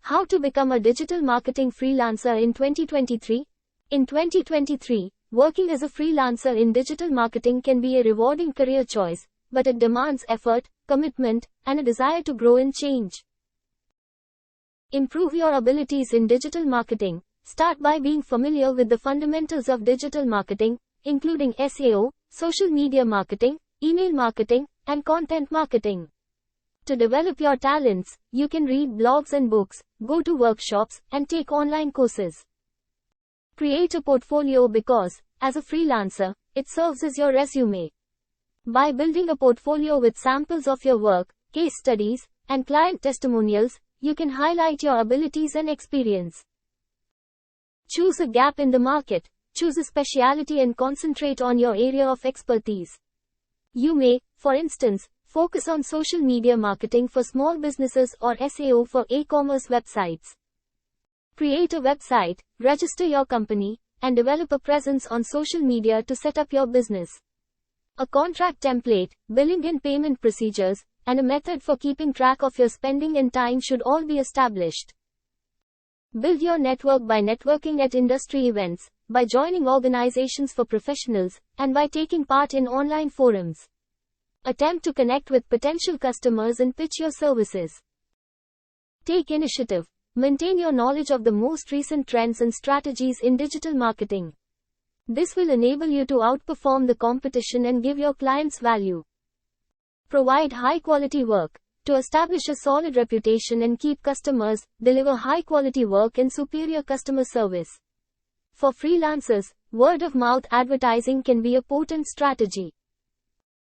How to become a digital marketing freelancer in 2023? In 2023, working as a freelancer in digital marketing can be a rewarding career choice, but it demands effort, commitment, and a desire to grow and change. Improve your abilities in digital marketing. Start by being familiar with the fundamentals of digital marketing, including SEO, social media marketing, email marketing, and content marketing. To develop your talents, you can read blogs and books, go to workshops, and take online courses. Create a portfolio because, as a freelancer, it serves as your resume. By building a portfolio with samples of your work, case studies, and client testimonials, you can highlight your abilities and experience. Choose a gap in the market. Choose a specialty and concentrate on your area of expertise. You may, for instance, focus on social media marketing for small businesses or SEO for e-commerce websites. Create a website, register your company, and develop a presence on social media to set up your business. A contract template, billing and payment procedures, and a method for keeping track of your spending and time should all be established. Build your network by networking at industry events, by joining organizations for professionals, and by taking part in online forums. Attempt to connect with potential customers and pitch your services. Take initiative. Maintain your knowledge of the most recent trends and strategies in digital marketing. This will enable you to outperform the competition and give your clients value. Provide high-quality work. To establish a solid reputation and keep customers, deliver high-quality work and superior customer service. For freelancers, word-of-mouth advertising can be a potent strategy.